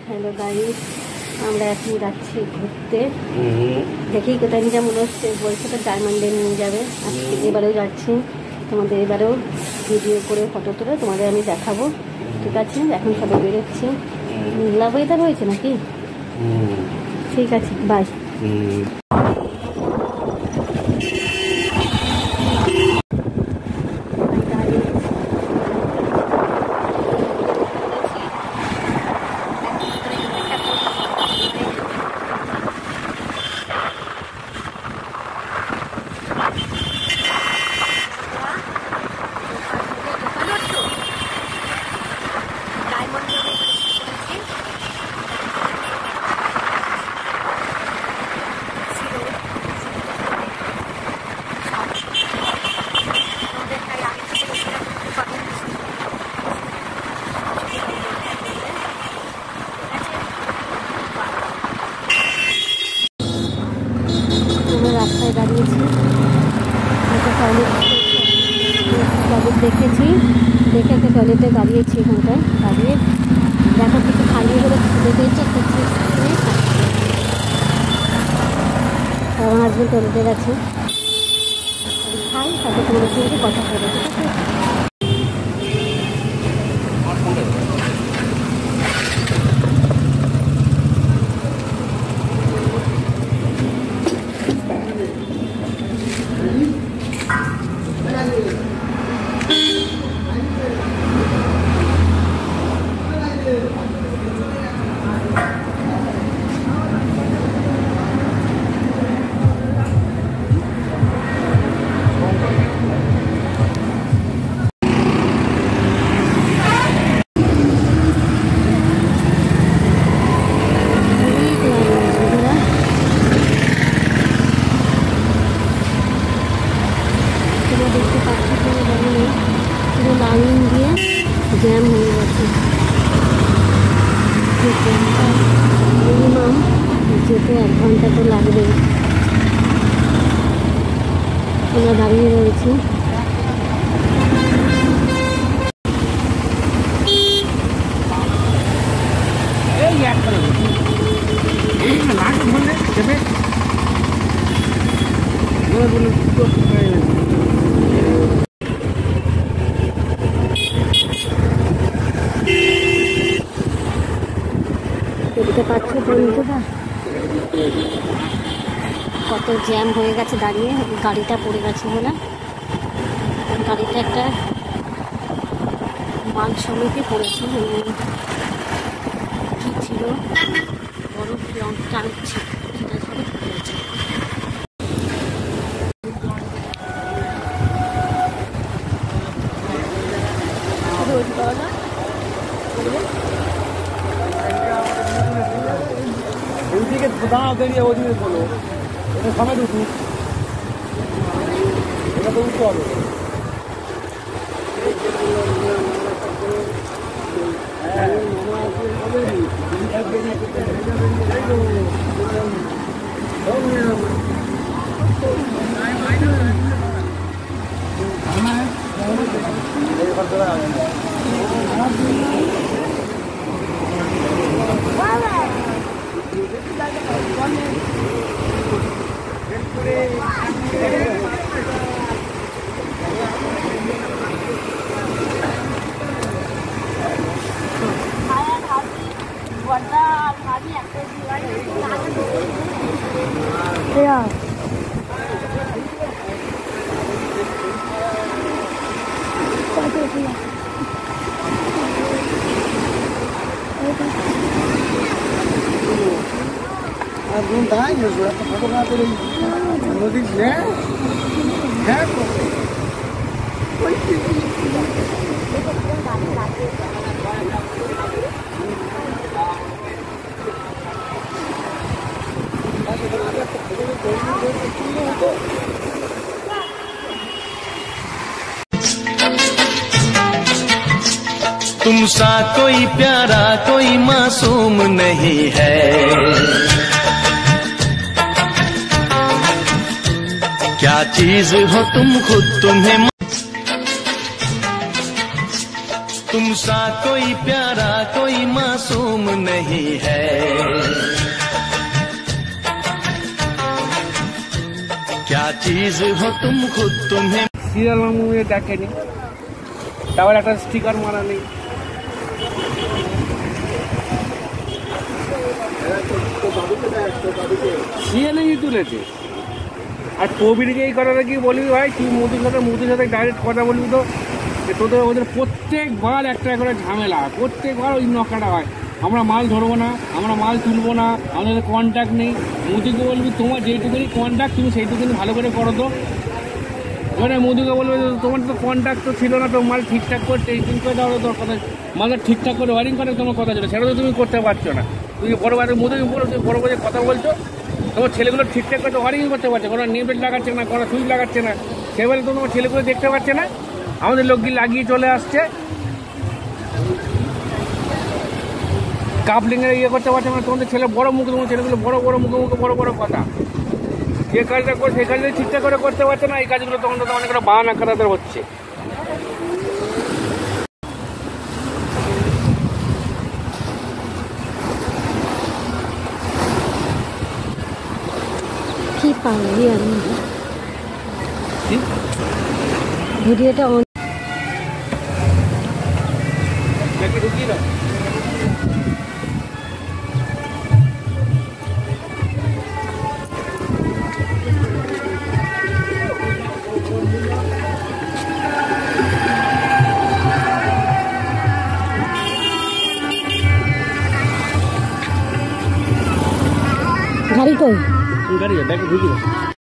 Hello guys, আমরা এখন যাচ্ছি ঘুরতে। দেখি কোথায় নিয়ে মনে হচ্ছে, বলছে তো ডায়মন্ডে নিয়ে যাবে। আজকে এবারেও যাচ্ছি, তোমাদের এবারেও ভিডিও করে ফটো তুলে তোমাদের আমি দেখাবো। ঠিক আছে, এখন সবাই বেরোচ্ছি। মেঘলা ওয়েদার হয়েছে নাকি? ঠিক আছে, বাই। রাস্তায় দাঁড়িয়েছি, টয়লেট দেখেছি, দেখে একটা টয়লেটে দাঁড়িয়েছি। এখানটায় দাঁড়িয়ে দেখো কিছু খাইয়ে বলে খুলে দিয়েছে, কিছু আমার হাজবেন্ড টয়লেটে গেছে। খাই, তারপর তোমাদের সঙ্গে কথা বলে। ঠিক আছে, দেখতে পাচ্ছি পুরো লাইন দিয়ে জ্যাম হয়ে গেছে। মিনিমাম যেতে 1 ঘন্টা তো লাগবেই। আমরা দাঁড়িয়ে রয়েছি। দেখতে পাচ্ছ বন্ধুরা কত জ্যাম হয়ে গেছে, দাঁড়িয়ে গাড়িটা পড়ে গেছে বলে। গাড়িটা একটা মাল সমিতি পড়েছে, কি ছিল বড় লং ট্রাঙ্ক ছিল, সেটা সবই পড়েছে। ওইদিকে দাঁড়াও, দাঁড়িয়ে ওইদিকে বলো, এটা সামনে উঠু, এটা তো উঠতে হবে। तुम सा कोई प्यारा कोई मासूम नहीं है, क्या चीज हो तुम खुद तुम्हें, तुम सा कोई प्यारा कोई मासूम नहीं है। क्या चीज हो तुम खुद तुम्हें। সিরিয়াল মুভি দেখেনি, তারপর একটা স্টিকার মারা নেই। সিএনএই তুলেছে। আর প্রবীরকে এই কথাটা কি বলবি ভাই, তুই মোদির সাথে ডাইরেক্ট কথা বলবি তো, যে তোদের ওদের প্রত্যেকবার একটা করে ঝামেলা, প্রত্যেকবার ওই নকাটা হয়। আমরা মাল ধরবো না, আমরা মাল তুলবো না, আমাদের কন্ট্যাক্ট নেই। মোদিকে বলবি তোমার যেইটুকুনি কন্ট্যাক্ট তুমি সেইটুকুনি ভালো করে করো তো। এবারে মোদিকে বলবে তোমার তো কন্ট্যাক্ট তো ছিল না, তো মাল ঠিকঠাক করে টেস্টিং করে দেওয়ার দরকার, মালটা ঠিকঠাক করে ওয়ারিং করে তোমার কথা ছিল, সেটা তো তুমি করতে পারছো না। তুমি বড় মোদিকে বলো, তুমি বড় বড় কথা বলছো, তোমার ছেলেগুলো ঠিকঠাক করে ওয়ারিং করতে পারছে, কোনো নেবেট লাগাচ্ছে না, কোনো সুইচ লাগাচ্ছে না, সেবারে তো তোমার ছেলেগুলো দেখতে পাচ্ছে না। আমাদের লোকগুলি লাগিয়ে চলে আসছে, কাপলিংয়ের ইয়ে করতে পারছে না। তোমাদের ছেলে বড় মুখ, তোমার ছেলেগুলো বড় বড় মুখে মুখে বড় বড় কথা। যে কাজটা করে সেই কাজটা ঠিকঠাক করে করতে পারছে না, এই কাজগুলো তখন তো অনেক একটা বাহানা খাতাতে হচ্ছে। কি পারবি আমি ভিডিওটা অন নাকি ঢুকিয়ে দাও। গাড়ি কই গাড়ি ব্যাগে ঢুকিয়ে দাও।